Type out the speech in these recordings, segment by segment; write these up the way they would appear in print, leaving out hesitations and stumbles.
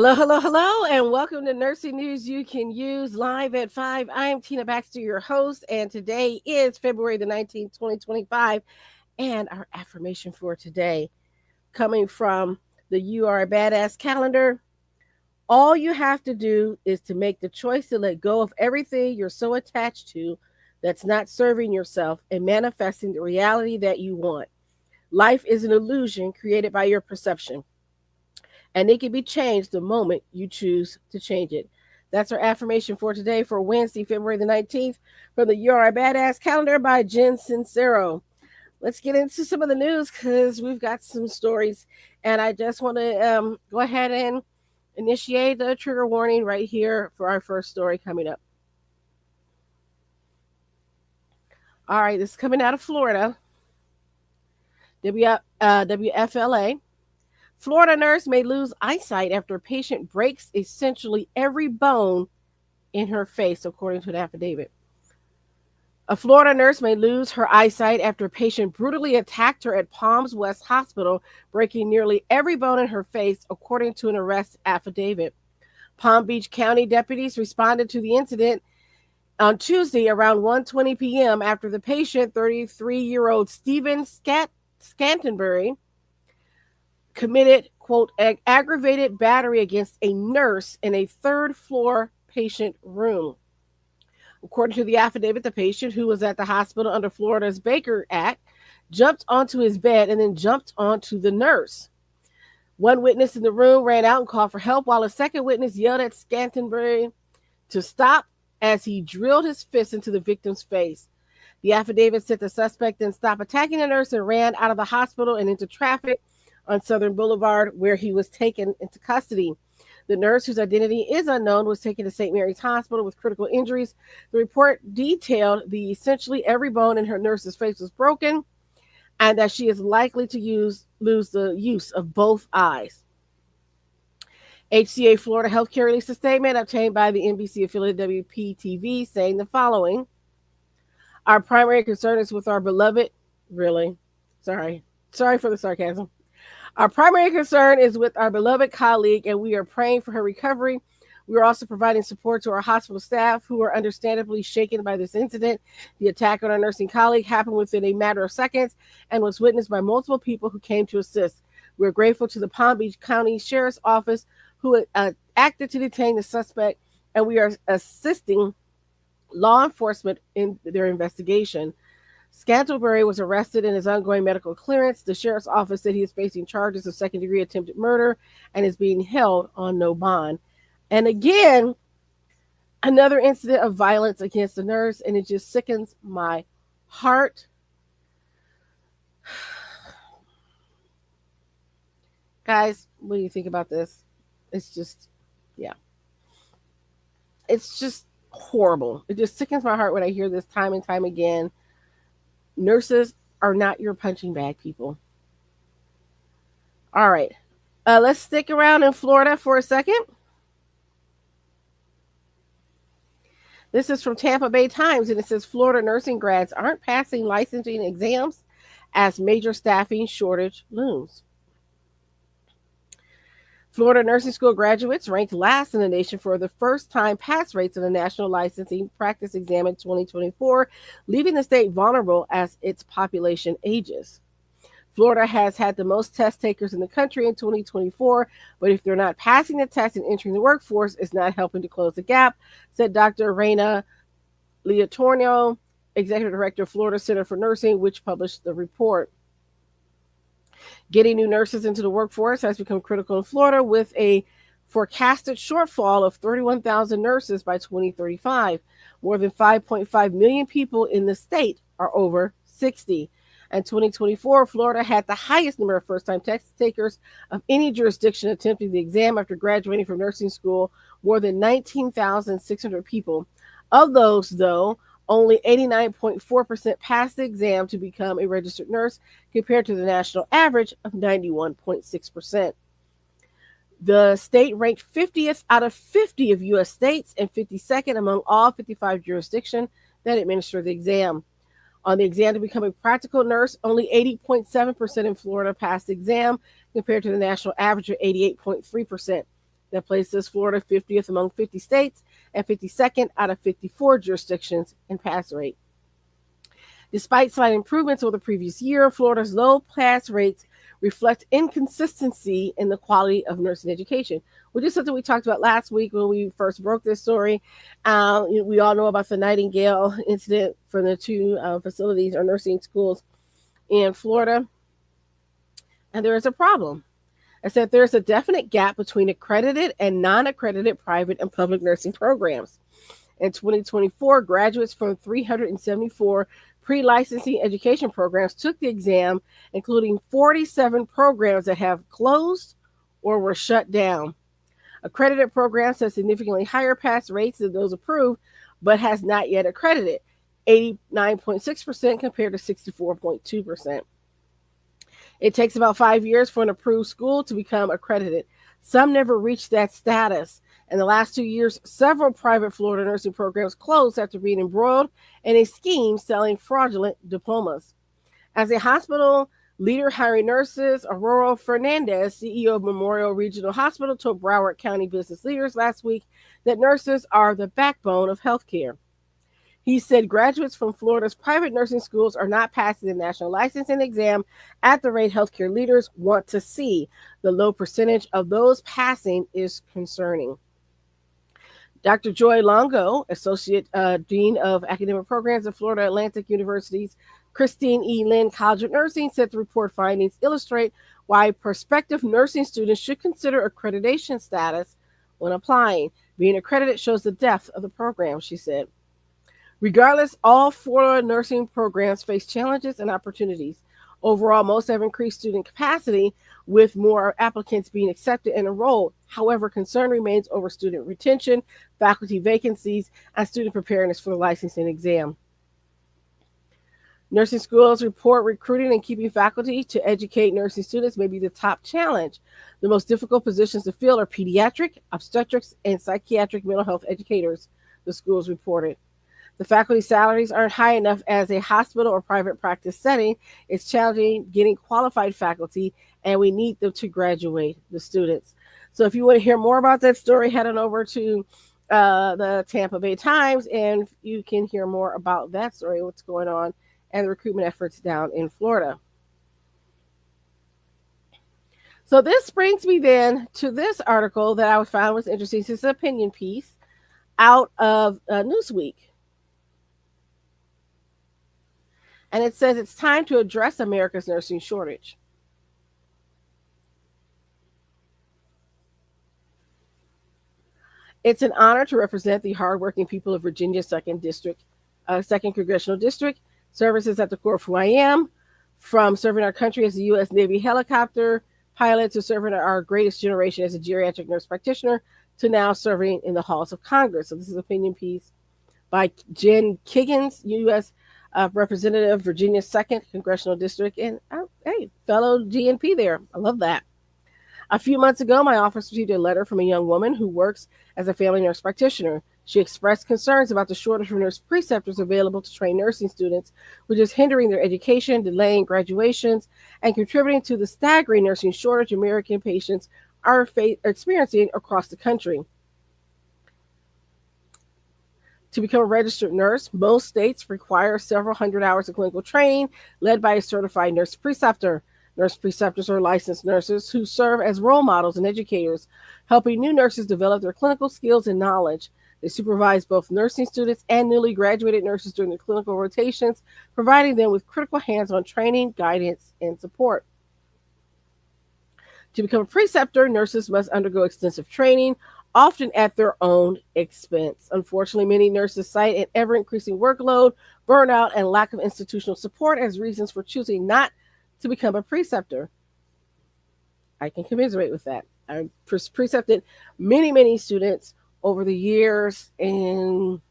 Hello, hello, hello, and welcome to Nursing News You Can Use live at 5. I am Tina Baxter, your host, and today is February the 19th, 2025. And our affirmation for today, coming from the You Are a Badass calendar. All you have to do is to make the choice to let go of everything you're so attached to that's not serving yourself and manifesting the reality that you want. Life is an illusion created by your perception, and it can be changed the moment you choose to change it. That's our affirmation for today for Wednesday, February the 19th, from the You're a Badass calendar by Jen Sincero. Let's get into some of the news because we've got some stories, and I just want to go ahead and initiate the trigger warning right here for our first story coming up. All right, this is coming out of Florida. WFLA. Florida nurse may lose eyesight after a patient breaks essentially every bone in her face, according to an affidavit. A Florida nurse may lose her eyesight after a patient brutally attacked her at Palms West Hospital, breaking nearly every bone in her face, according to an arrest affidavit. Palm Beach County deputies responded to the incident on Tuesday around 1:20 p.m. after the patient, 33-year-old Stephen Scantenbury, committed, quote, aggravated battery against a nurse in a third floor patient room. According to the affidavit, the patient, who was at the hospital under Florida's Baker Act, jumped onto his bed and then jumped onto the nurse. One witness in the room ran out and called for help, while a second witness yelled at Scantenbury to stop as he drilled his fist into the victim's face. The affidavit said the suspect then stopped attacking the nurse and ran out of the hospital and into traffic on Southern Boulevard, where he was taken into custody. The nurse, whose identity is unknown, was taken to St. Mary's Hospital with critical injuries. The report detailed the essentially every bone in her nurse's face was broken, and that she is likely to lose the use of both eyes. HCA Florida Healthcare released a statement obtained by the NBC affiliate WPTV saying the following: Our primary concern is with our beloved, really, sorry for the sarcasm. Our primary concern is with our beloved colleague, and we are praying for her recovery. We are also providing support to our hospital staff, who are understandably shaken by this incident. The attack on our nursing colleague happened within a matter of seconds and was witnessed by multiple people who came to assist. We are grateful to the Palm Beach County Sheriff's Office, who acted to detain the suspect, and we are assisting law enforcement in their investigation. Scantlebury was arrested in his ongoing medical clearance. The sheriff's office said he is facing charges of second-degree attempted murder and is being held on no bond. And again, another incident of violence against a nurse, and it just sickens my heart. Guys, what do you think about this? It's just, yeah. It's just horrible. It just sickens my heart when I hear this time and time again. Nurses are not your punching bag, people. All right. Let's stick around in Florida for a second. This is from Tampa Bay Times, and it says Florida nursing grads aren't passing licensing exams as major staffing shortage looms. Florida nursing school graduates ranked last in the nation for the first time pass rates in the national licensing practice exam in 2024, leaving the state vulnerable as its population ages. Florida has had the most test takers in the country in 2024, but if they're not passing the test and entering the workforce, it's not helping to close the gap, said Dr. Reina Leotorno, executive director of Florida Center for Nursing, which published the report. Getting new nurses into the workforce has become critical in Florida, with a forecasted shortfall of 31,000 nurses by 2035. More than 5.5 million people in the state are over 60. In 2024, Florida had the highest number of first-time test takers of any jurisdiction attempting the exam after graduating from nursing school, more than 19,600 people. Of those, though, only 89.4% passed the exam to become a registered nurse, compared to the national average of 91.6%. The state ranked 50th out of 50 of U.S. states and 52nd among all 55 jurisdictions that administer the exam. On the exam to become a practical nurse, only 80.7% in Florida passed the exam, compared to the national average of 88.3%. That places Florida 50th among 50 states and 52nd out of 54 jurisdictions in pass rate. Despite slight improvements over the previous year, Florida's low pass rates reflect inconsistency in the quality of nursing education, which is something we talked about last week when we first broke this story. We all know about the Nightingale incident from the two facilities or nursing schools in Florida, and there is a problem. I said there's a definite gap between accredited and non-accredited private and public nursing programs. In 2024, graduates from 374 pre-licensing education programs took the exam, including 47 programs that have closed or were shut down. Accredited programs have significantly higher pass rates than those approved, but has not yet accredited, 89.6% compared to 64.2%. It takes about 5 years for an approved school to become accredited. Some never reach that status. In the last 2 years, several private Florida nursing programs closed after being embroiled in a scheme selling fraudulent diplomas. As a hospital leader hiring nurses, Aurora Fernandez, CEO of Memorial Regional Hospital, told Broward County business leaders last week that nurses are the backbone of healthcare. He said graduates from Florida's private nursing schools are not passing the national licensing exam at the rate healthcare leaders want to see. The low percentage of those passing is concerning. Dr. Joy Longo, Associate Dean of Academic Programs at Florida Atlantic University's Christine E. Lynn College of Nursing, said the report findings illustrate why prospective nursing students should consider accreditation status when applying. Being accredited shows the depth of the program, she said. Regardless, all Florida nursing programs face challenges and opportunities. Overall, most have increased student capacity, with more applicants being accepted and enrolled. However, concern remains over student retention, faculty vacancies, and student preparedness for the licensing exam. Nursing schools report recruiting and keeping faculty to educate nursing students may be the top challenge. The most difficult positions to fill are pediatric, obstetrics, and psychiatric mental health educators, the schools reported. The faculty salaries aren't high enough as a hospital or private practice setting. It's challenging getting qualified faculty, and we need them to graduate the students. So if you want to hear more about that story, head on over to the Tampa Bay Times, and you can hear more about that story, what's going on, and the recruitment efforts down in Florida. So this brings me then to this article that I found was interesting. This is an opinion piece out of Newsweek. And it says it's time to address America's nursing shortage. It's an honor to represent the hardworking people of Virginia's 2nd Congressional District. Services at the core of who I am, from serving our country as a U.S. Navy helicopter pilot to serving our greatest generation as a geriatric nurse practitioner to now serving in the halls of Congress. So this is an opinion piece by Jen Kiggins, U.S. Representative, Virginia's 2nd Congressional District, and hey, fellow GNP there. I love that. A few months ago, my office received a letter from a young woman who works as a family nurse practitioner. She expressed concerns about the shortage of nurse preceptors available to train nursing students, which is hindering their education, delaying graduations, and contributing to the staggering nursing shortage American patients are experiencing across the country. To become a registered nurse, most states require several hundred hours of clinical training led by a certified nurse preceptor. Nurse preceptors are licensed nurses who serve as role models and educators, helping new nurses develop their clinical skills and knowledge. They supervise both nursing students and newly graduated nurses during their clinical rotations, providing them with critical hands-on training, guidance, and support. To become a preceptor, nurses must undergo extensive training, often at their own expense. Unfortunately, many nurses cite an ever-increasing workload, burnout, and lack of institutional support as reasons for choosing not to become a preceptor. I can commiserate with that. I precepted many students over the years, and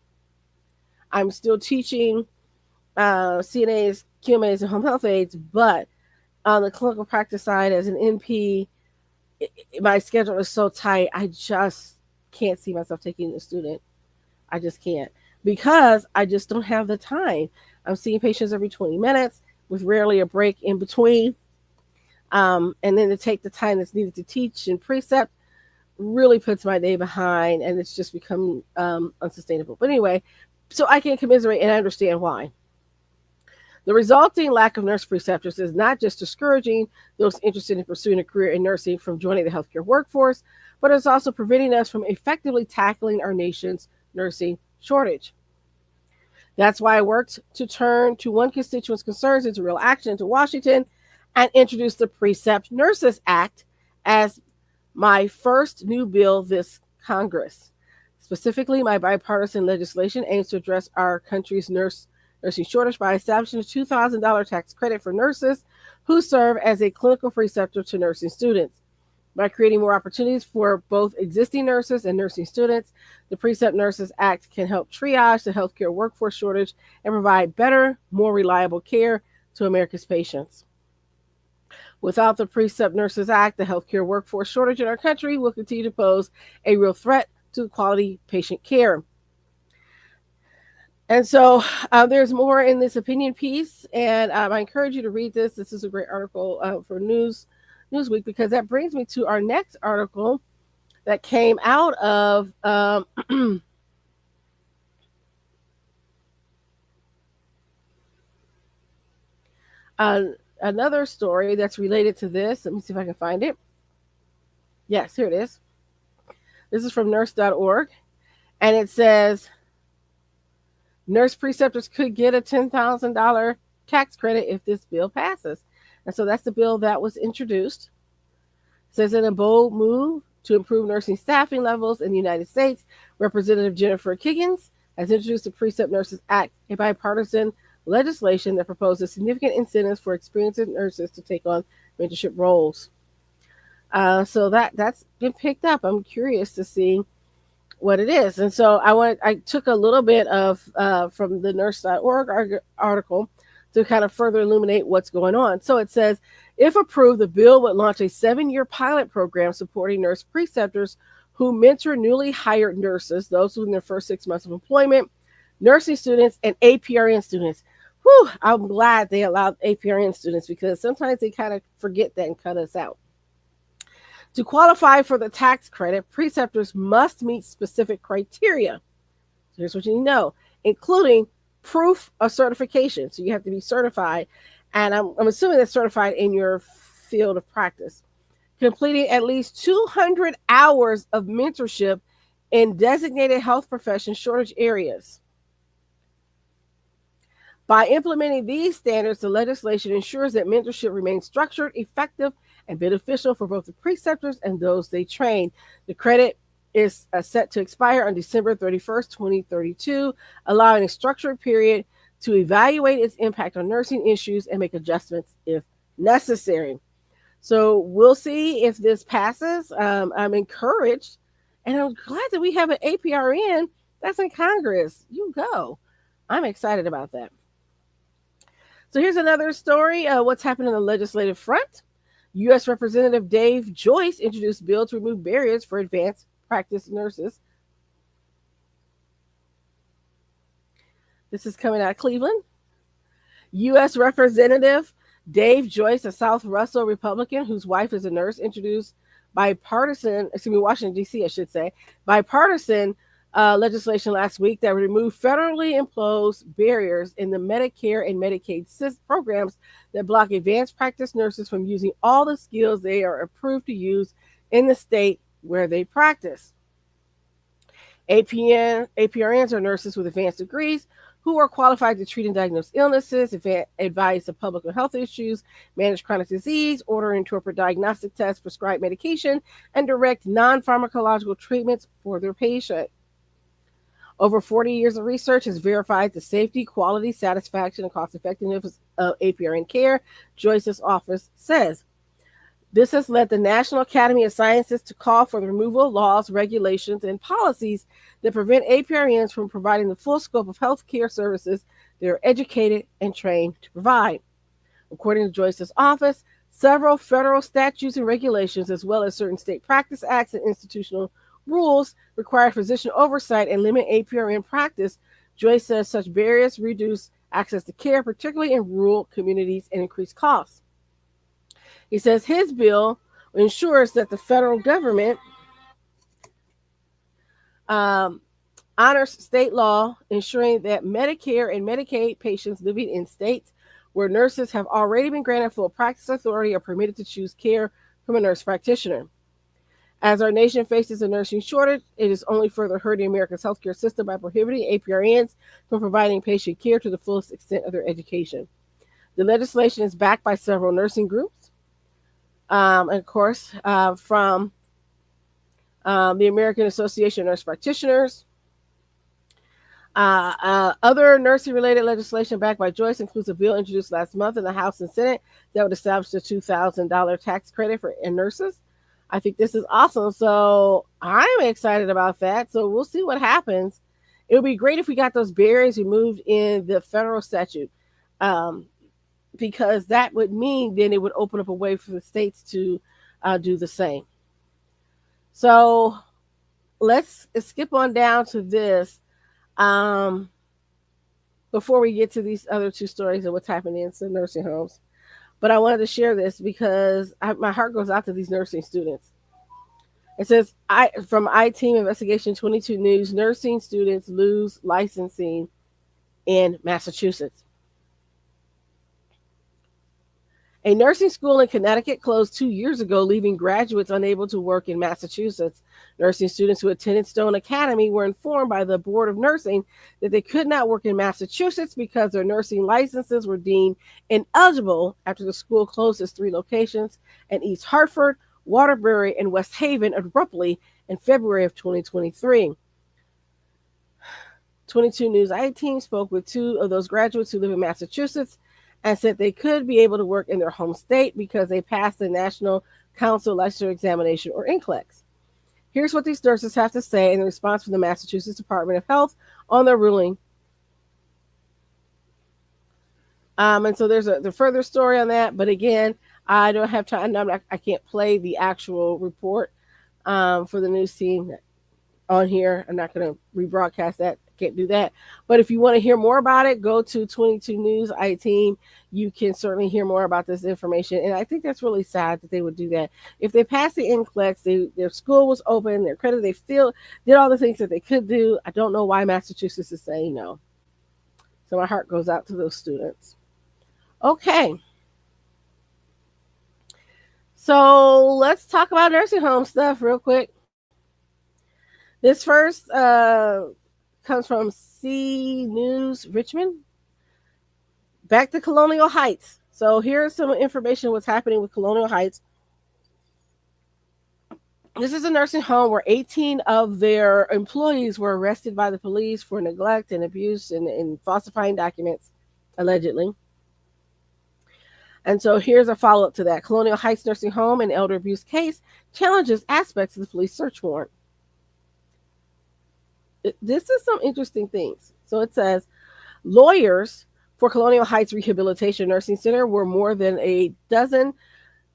I'm still teaching CNAs, QMAs, and home health aides, but on the clinical practice side as an NP, my schedule is so tight, I just can't see myself taking a student. I just can't, because I just don't have the time. I'm seeing patients every 20 minutes with rarely a break in between. And then to take the time that's needed to teach and precept really puts my day behind, and it's just become unsustainable. But anyway, so I can commiserate and I understand why. The resulting lack of nurse preceptors is not just discouraging those interested in pursuing a career in nursing from joining the healthcare workforce, but it's also preventing us from effectively tackling our nation's nursing shortage. That's why I worked to turn to one constituent's concerns into real action to Washington and introduced the Precept Nurses Act as my first new bill this Congress. Specifically, my bipartisan legislation aims to address our country's nursing shortage by establishing a $2,000 tax credit for nurses who serve as a clinical preceptor to nursing students. By creating more opportunities for both existing nurses and nursing students, the Precept Nurses Act can help triage the healthcare workforce shortage and provide better, more reliable care to America's patients. Without the Precept Nurses Act, the healthcare workforce shortage in our country will continue to pose a real threat to quality patient care. And so there's more in this opinion piece, and I encourage you to read this. This is a great article for Newsweek, because that brings me to our next article that came out of another story that's related to this. Let me see if I can find it. Yes, here it is. This is from nurse.org, and it says nurse preceptors could get a $10,000 tax credit if this bill passes. And so that's the bill that was introduced. It says in a bold move to improve nursing staffing levels in the United States, Representative Jennifer Kiggins has introduced the Precept Nurses Act, a bipartisan legislation that proposes significant incentives for experienced nurses to take on mentorship roles. So that's been picked up. I'm curious to see what it is. And so I took a little bit of from the nurse.org article to kind of further illuminate what's going on. So it says, if approved, the bill would launch a 7-year pilot program supporting nurse preceptors who mentor newly hired nurses, those within their first 6 months of employment, nursing students, and APRN students. Whew, I'm glad they allowed APRN students, because sometimes they kind of forget that and cut us out. To qualify for the tax credit, preceptors must meet specific criteria. So here's what you need to know, including proof of certification. So you have to be certified, and I'm assuming that's certified in your field of practice. Completing at least 200 hours of mentorship in designated health profession shortage areas. By implementing these standards, the legislation ensures that mentorship remains structured, effective, and beneficial for both the preceptors and those they train. The credit is set to expire on December 31st, 2032, allowing a structured period to evaluate its impact on nursing issues and make adjustments if necessary. So we'll see if this passes. I'm encouraged, and I'm glad that we have an APRN that's in Congress. You go. I'm excited about that. So here's another story. What's happening on the legislative front? U.S. Representative Dave Joyce introduced a bill to remove barriers for advanced practice nurses. This is coming out of Cleveland. U.S. Representative Dave Joyce, a South Russell Republican whose wife is a nurse, introduced Washington, D.C., I should say, bipartisan legislation last week that would remove federally imposed barriers in the Medicare and Medicaid programs that block advanced practice nurses from using all the skills they are approved to use in the state where they practice. APRNs are nurses with advanced degrees who are qualified to treat and diagnose illnesses, advise of public health issues, manage chronic disease, order and interpret diagnostic tests, prescribe medication, and direct non-pharmacological treatments for their patient. Over 40 years of research has verified the safety, quality, satisfaction, and cost effectiveness of APRN care, Joyce's office says. This has led the National Academy of Sciences to call for the removal of laws, regulations, and policies that prevent APRNs from providing the full scope of health care services they are educated and trained to provide. According to Joyce's office, several federal statutes and regulations, as well as certain state practice acts and institutional rules, require physician oversight and limit APRN practice. Joyce says such barriers reduce access to care, particularly in rural communities, and increase costs. He says his bill ensures that the federal government Um, honors state law, ensuring that Medicare and Medicaid patients living in states where nurses have already been granted full practice authority are permitted to choose care from a nurse practitioner. As our nation faces a nursing shortage, it is only further hurting America's healthcare system by prohibiting APRNs from providing patient care to the fullest extent of their education. The legislation is backed by several nursing groups, and of course, from the American Association of Nurse Practitioners. Other nursing-related legislation backed by Joyce includes a bill introduced last month in the House and Senate that would establish a $2,000 tax credit for nurses. I think this is awesome. So I'm excited about that. So we'll see what happens. It would be great if we got those barriers removed in the federal statute, because that would mean then it would open up a way for the states to do the same. So let's skip on down to this. Before we get to these other two stories of what's happening in some nursing homes. But I wanted to share this because my heart goes out to these nursing students. It says, from I-Team Investigation 22 News, nursing students lose licensing in Massachusetts. A nursing school in Connecticut closed 2 years ago, leaving graduates unable to work in Massachusetts. Nursing students who attended Stone Academy were informed by the Board of Nursing that they could not work in Massachusetts because their nursing licenses were deemed ineligible after the school closed its 3 locations in East Hartford, Waterbury, and West Haven abruptly in February of 2023. 22 News I-Team spoke with 2 of those graduates who live in Massachusetts and said they could be able to work in their home state because they passed the National Council Licensure Examination, or NCLEX. Here's what these nurses have to say in response from the Massachusetts Department of Health on their ruling. And so there's the further story on that, but again, I don't have time. I can't play the actual report for the news team on here. I'm not going to rebroadcast that. Can't do that. But if you want to hear more about it, go to 22 News I-Team. You can certainly hear more about this information. And I think that's really sad that they would do that. If they passed the NCLEX, their school was open, their credit, they still did all the things that they could do. I don't know why Massachusetts is saying no. So my heart goes out to those students. Okay. So let's talk about nursing home stuff real quick. This first comes from C News Richmond. Back to Colonial Heights. So here's some information what's happening with Colonial Heights. This is a nursing home where 18 of their employees were arrested by the police for neglect and abuse and falsifying documents, allegedly. And so here's a follow-up to that. Colonial Heights Nursing Home and elder abuse case challenges aspects of the police search warrant. This is some interesting things. So it says, lawyers for Colonial Heights Rehabilitation Nursing Center were more than a dozen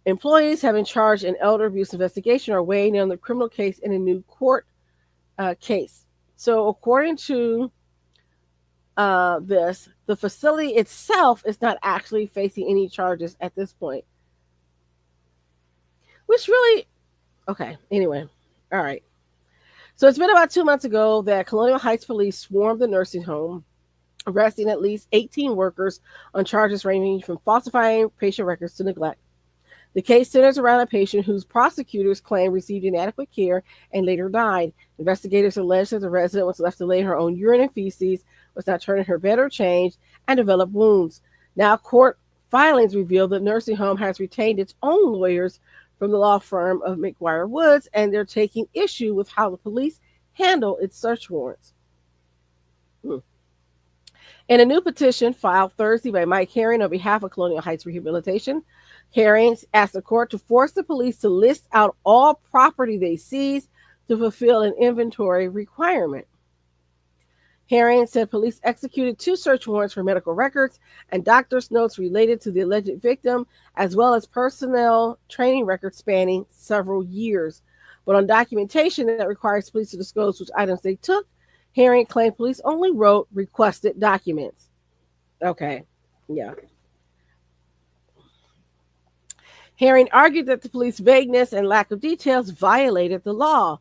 employees have been charged in elder abuse investigation or weighing in on the criminal case in a new court case. So according to this, the facility itself is not actually facing any charges at this point. Which really, okay, anyway, all right. So it's been about 2 months ago that Colonial Heights police swarmed the nursing home, arresting at least 18 workers on charges ranging from falsifying patient records to neglect. The case centers around a patient whose prosecutors claim received inadequate care and later died. Investigators allege that the resident was left to lay her own urine and feces, was not turning her bed or changed, and developed wounds. Now, court filings reveal that the nursing home has retained its own lawyers from the law firm of McGuire Woods, and they're taking issue with how the police handle its search warrants. In a new petition filed Thursday by Mike Herring on behalf of Colonial Heights Rehabilitation, Herring asked the court to force the police to list out all property they seized to fulfill an inventory requirement. Herring said police executed 2 search warrants for medical records and doctor's notes related to the alleged victim, as well as personnel training records spanning several years. But on documentation that requires police to disclose which items they took, Herring claimed police only wrote requested documents. Okay, yeah. Herring argued that the police vagueness and lack of details violated the law.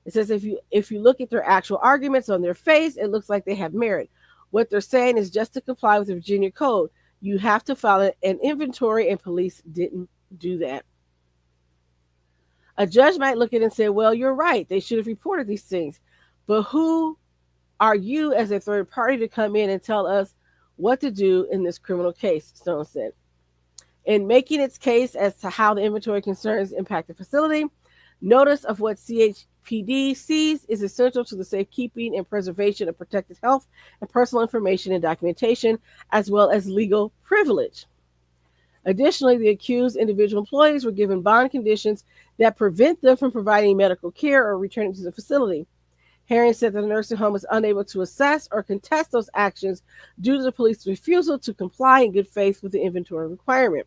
It says if you look at their actual arguments on their face, it looks like they have merit. What they're saying is just to comply with the Virginia Code, you have to file an inventory, and police didn't do that. A judge might look at it and say, well, you're right. They should have reported these things. But who are you as a third party to come in and tell us what to do in this criminal case? Stone said. In making its case as to how the inventory concerns impact the facility, notice of what CHPD sees is essential to the safekeeping and preservation of protected health and personal information and documentation, as well as legal privilege. Additionally, the accused individual employees were given bond conditions that prevent them from providing medical care or returning to the facility. Herring said that the nursing home was unable to assess or contest those actions due to the police's refusal to comply in good faith with the inventory requirement.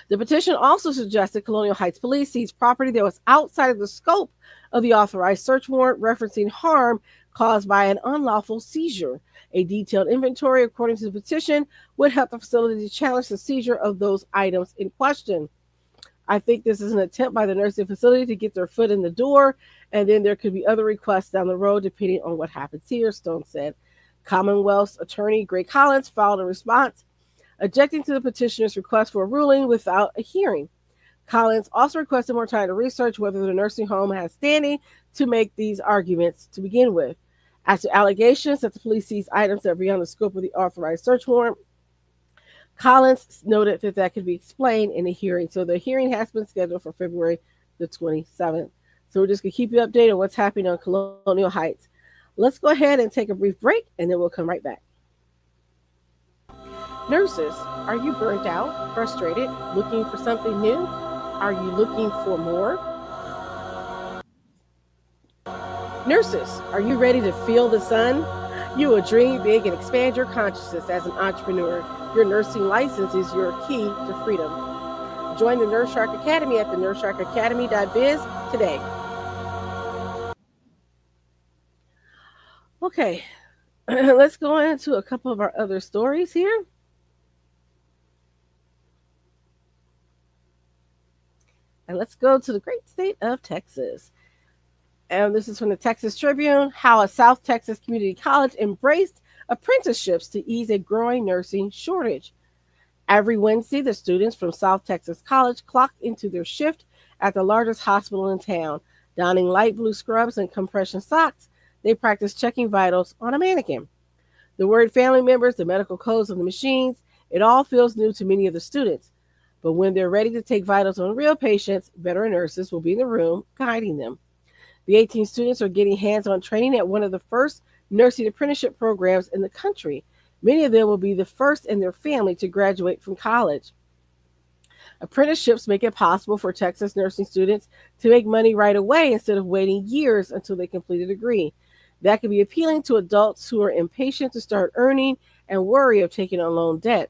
The petition also suggested Colonial Heights Police seized property that was outside of the scope of the authorized search warrant, referencing harm caused by an unlawful seizure. A detailed inventory, according to the petition, would help the facility to challenge the seizure of those items in question. I think this is an attempt by the nursing facility to get their foot in the door, and then there could be other requests down the road depending on what happens here, Stone said. Commonwealth's attorney, Greg Collins, filed a response objecting to the petitioner's request for a ruling without a hearing. Collins also requested more time to research whether the nursing home has standing to make these arguments to begin with. As to allegations that the police seized items that are beyond the scope of the authorized search warrant, Collins noted that that could be explained in a hearing. So the hearing has been scheduled for February the 27th. So we're just going to keep you updated on what's happening on Colonial Heights. Let's go ahead and take a brief break, and then we'll come right back. Nurses, are you burnt out, frustrated, looking for something new? Are you looking for more? Nurses, are you ready to feel the sun? You will dream big and expand your consciousness as an entrepreneur. Your nursing license is your key to freedom. Join the Nurse Shark Academy at the nursesharkacademy.biz today. Okay, let's go into a couple of our other stories here. And let's go to the great state of Texas. And this is from the Texas Tribune, how a South Texas community college embraced apprenticeships to ease a growing nursing shortage. Every Wednesday, the students from South Texas College clocked into their shift at the largest hospital in town. Donning light blue scrubs and compression socks, they practiced checking vitals on a mannequin. The word family members, the medical codes of the machines, it all feels new to many of the students. But when they're ready to take vitals on real patients, veteran nurses will be in the room guiding them. The 18 students are getting hands-on training at one of the first nursing apprenticeship programs in the country. Many of them will be the first in their family to graduate from college. Apprenticeships make it possible for Texas nursing students to make money right away instead of waiting years until they complete a degree. That can be appealing to adults who are impatient to start earning and worry of taking on loan debt.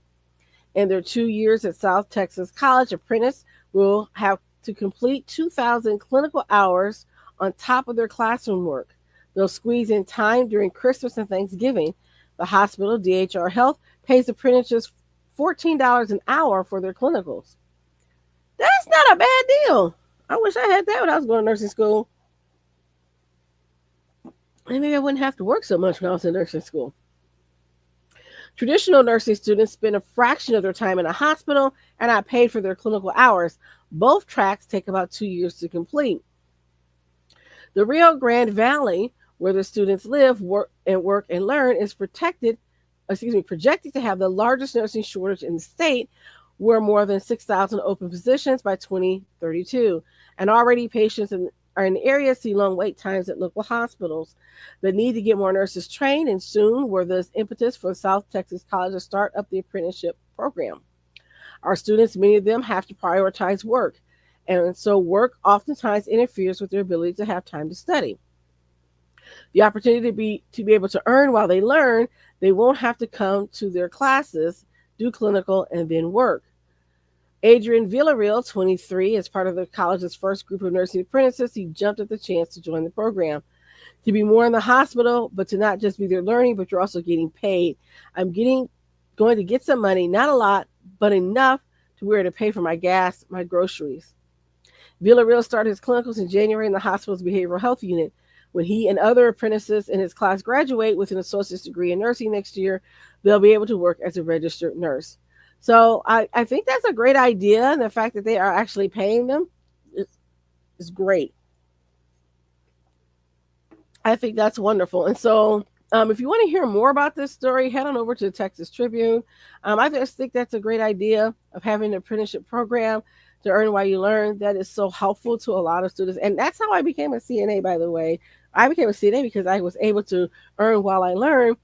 In their 2 years at South Texas College, apprentices will have to complete 2,000 clinical hours on top of their classroom work. They'll squeeze in time during Christmas and Thanksgiving. The hospital, DHR Health, pays apprentices $14 an hour for their clinicals. That's not a bad deal. I wish I had that when I was going to nursing school. Maybe I wouldn't have to work so much when I was in nursing school. Traditional nursing students spend a fraction of their time in a hospital and are paid for their clinical hours. Both tracks take about 2 years to complete. The Rio Grande Valley, where the students live, work and learn, is projected to have the largest nursing shortage in the state, where more than 6,000 open positions by 2032. And already patients are in the area see long wait times at local hospitals. The need to get more nurses trained and soon were the impetus for South Texas College to start up the apprenticeship program. Our students, many of them, have to prioritize work. And so work oftentimes interferes with their ability to have time to study. The opportunity to be able to earn while they learn, they won't have to come to their classes, do clinical, and then work. Adrian Villarreal, 23, is part of the college's first group of nursing apprentices. He jumped at the chance to join the program. To be more in the hospital, but to not just be there learning, but you're also getting paid. I'm going to get some money, not a lot, but enough to where to pay for my gas, my groceries. Villarreal started his clinicals in January in the hospital's behavioral health unit. When he and other apprentices in his class graduate with an associate's degree in nursing next year, they'll be able to work as a registered nurse. So I think that's a great idea. And the fact that they are actually paying them is great. I think that's wonderful. And so if you want to hear more about this story, head on over to the Texas Tribune. I just think that's a great idea of having an apprenticeship program to earn while you learn. That is so helpful to a lot of students. And that's how I became a CNA, by the way. I became a CNA because I was able to earn while I learned.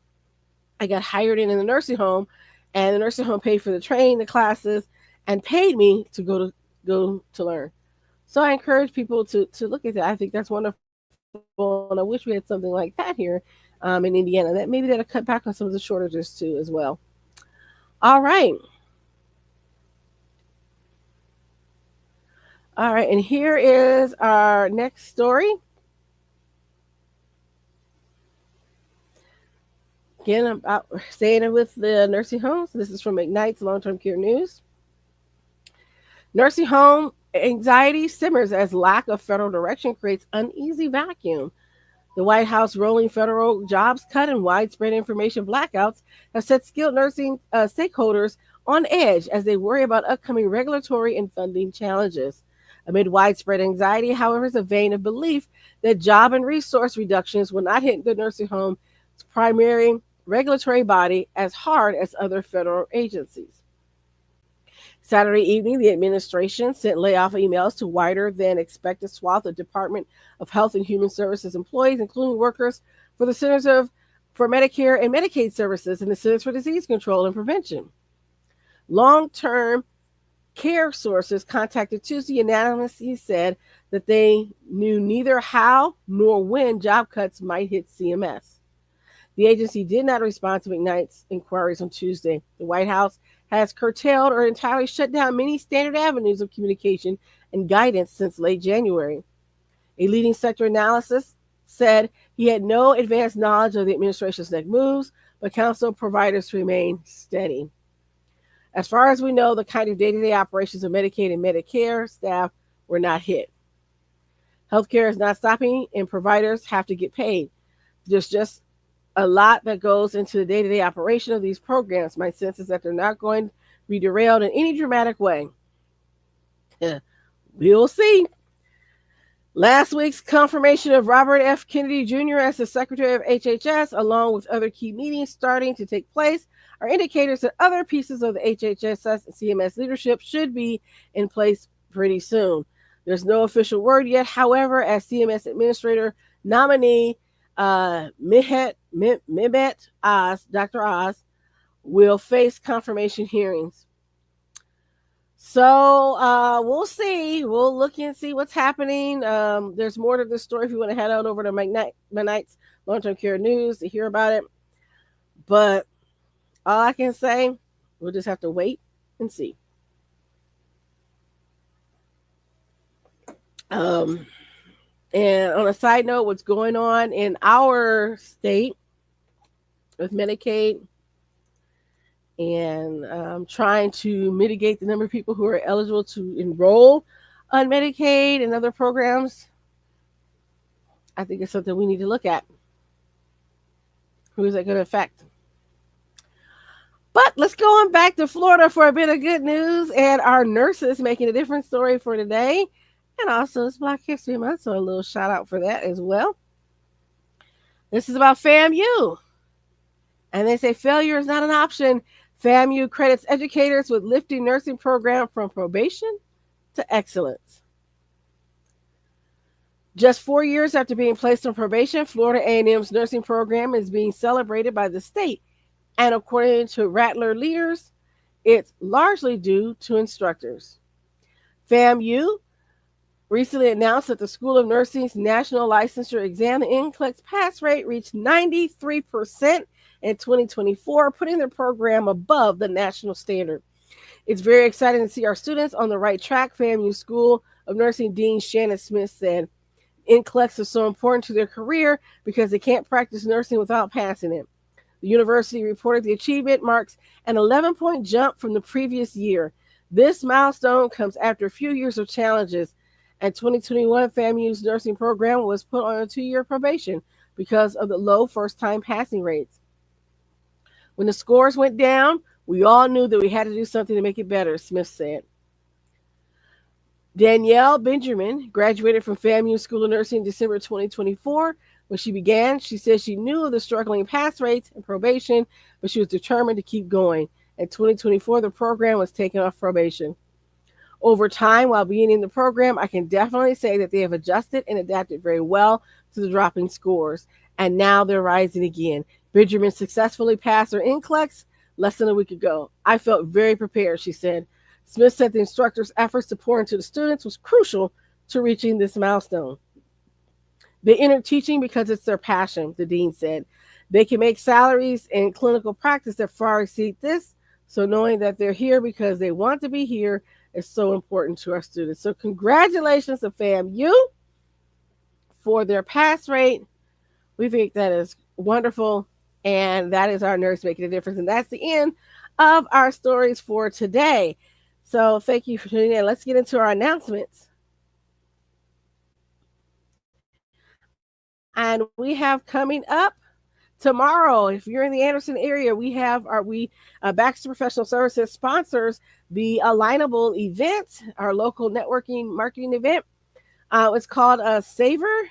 I got hired in the nursing home, and the nursing home paid for the training, the classes, and paid me to go to learn. So I encourage people to look at that. I think that's wonderful, and I wish we had something like that here in Indiana. That maybe that'll cut back on some of the shortages too as well. All right. All right, and here is our next story. Again, about staying with the nursing homes. This is from McKnight's Long-Term Care News. Nursing home anxiety simmers as lack of federal direction creates uneasy vacuum. The White House rolling federal jobs cut and widespread information blackouts have set skilled nursing stakeholders on edge as they worry about upcoming regulatory and funding challenges. Amid widespread anxiety, however, is a vein of belief that job and resource reductions will not hit the nursing home's primary regulatory body as hard as other federal agencies. Saturday evening, the administration sent layoff emails to wider than expected swath of Department of Health and Human Services employees, including workers for the for Medicare and Medicaid Services and the Centers for Disease Control and Prevention. Long-term care sources contacted Tuesday unanimously said that they knew neither how nor when job cuts might hit CMS. The agency did not respond to McKnight's inquiries on Tuesday. The White House has curtailed or entirely shut down many standard avenues of communication and guidance since late January. A leading sector analyst said he had no advanced knowledge of the administration's next moves, but counseled providers to remain steady. As far as we know, the kind of day-to-day operations of Medicaid and Medicare staff were not hit. Healthcare is not stopping, and providers have to get paid. There's just a lot that goes into the day-to-day operation of these programs. My sense is that they're not going to be derailed in any dramatic way. We'll see. Last week's confirmation of Robert F. Kennedy Jr. as the Secretary of HHS, along with other key meetings starting to take place, are indicators that other pieces of the HHS and CMS leadership should be in place pretty soon. There's no official word yet. However, as CMS Administrator nominee Mehmet Oz, Dr. Oz, will face confirmation hearings. So we'll see. We'll look and see what's happening. There's more to this story if you want to head on over to McKnight's Long-Term Care News to hear about it. But all I can say, we'll just have to wait and see. And on a side note, what's going on in our state with Medicaid and trying to mitigate the number of people who are eligible to enroll on Medicaid and other programs, I think it's something we need to look at. Who is that going to affect? But let's go on back to Florida for a bit of good news and our nurses making a different story for today. And also it's Black History Month, so a little shout out for that as well. This is about FAMU. And they say failure is not an option. FAMU credits educators with lifting nursing program from probation to excellence. Just 4 years after being placed on probation, Florida A&M's nursing program is being celebrated by the state. And according to Rattler leaders, it's largely due to instructors. FAMU recently announced that the School of Nursing's national licensure exam, the NCLEX pass rate, reached 93% in 2024, putting their program above the national standard. It's very exciting to see our students on the right track, FAMU School of Nursing Dean Shannon Smith said. NCLEX is so important to their career because they can't practice nursing without passing it. The university reported the achievement marks an 11-point jump from the previous year. This milestone comes after a few years of challenges And 2021, FAMU's nursing program was put on a 2-year probation because of the low first-time passing rates. When the scores went down, we all knew that we had to do something to make it better, Smith said. Danielle Benjamin graduated from FAMU School of Nursing in December 2024. When she began, she said she knew of the struggling pass rates and probation, but she was determined to keep going. In 2024, the program was taken off probation. Over time, while being in the program, I can definitely say that they have adjusted and adapted very well to the dropping scores, and now they're rising again. Benjamin successfully passed her NCLEX less than a week ago. I felt very prepared, she said. Smith said the instructor's efforts to pour into the students was crucial to reaching this milestone. They enter teaching because it's their passion, the dean said. They can make salaries in clinical practice that far exceed this, so knowing that they're here because they want to be here is so important to our students. So congratulations to FAMU for their pass rate. We think that is wonderful, and that is our nurse making a difference. And that's the end of our stories for today. So thank you for tuning in. Let's get into our announcements. And we have coming up tomorrow, if you're in the Anderson area, we have Baxter Professional Services sponsors the Alignable event, our local networking marketing event. It's called Savor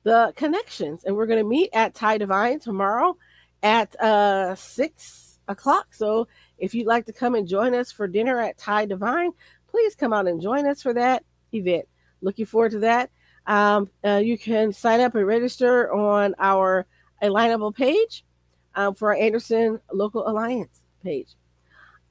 the Connections, and we're going to meet at Ty Divine tomorrow at 6 o'clock. So if you'd like to come and join us for dinner at Ty Divine, please come out and join us for that event. Looking forward to that. You can sign up and register on our Alignable page for our Anderson Local Alliance page.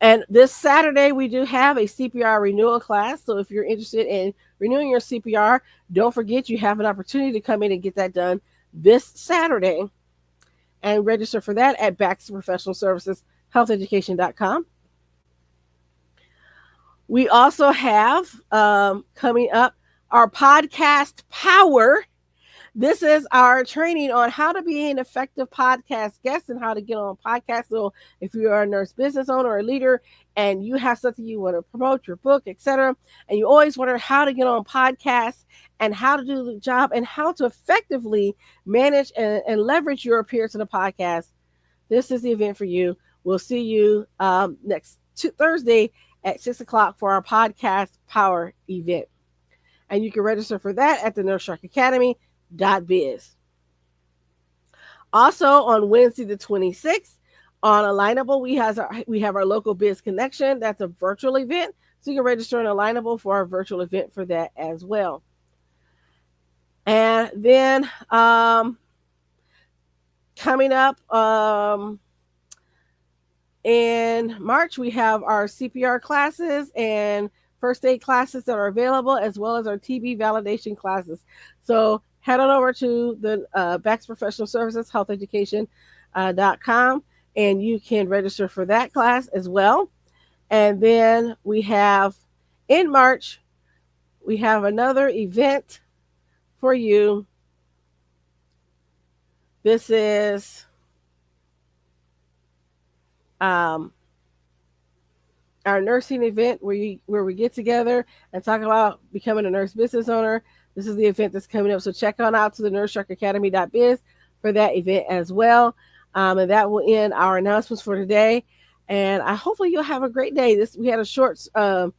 And this Saturday, we do have a CPR renewal class. So if you're interested in renewing your CPR, don't forget you have an opportunity to come in and get that done this Saturday. And register for that at Baxter Professional Services, healtheducation.com. We also have coming up our podcast Power. This is our training on how to be an effective podcast guest and how to get on podcasts. So if you are a nurse business owner or leader and you have something you want to promote, your book, etc., and you always wonder how to get on podcasts and how to do the job and how to effectively manage and leverage your appearance in a podcast, this is the event for you. We'll see you next Thursday at 6 o'clock for our podcast Power event. And you can register for that at the Nurse Shark Academy.biz. Also on Wednesday the 26th on Alignable, we have our local biz connection. That's a virtual event. So you can register on Alignable for our virtual event for that as well. And then coming up in March, we have our CPR classes and first aid classes that are available, as well as our TB validation classes. So head on over to the Baxter Professional Services healtheducation.com and you can register for that class as well. And then we have in March, we have another event for you. This is our nursing event where we get together and talk about becoming a nurse business owner. This is the event that's coming up. So check on out to the nursesharkacademy.biz for that event as well. And that will end our announcements for today. And hopefully you'll have a great day. We had a short stream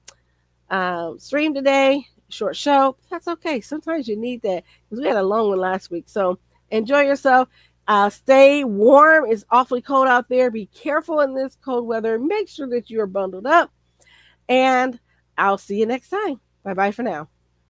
today, short show. That's okay. Sometimes you need that because we had a long one last week. So enjoy yourself. Stay warm. It's awfully cold out there. Be careful in this cold weather. Make sure that you are bundled up. And I'll see you next time. Bye-bye for now.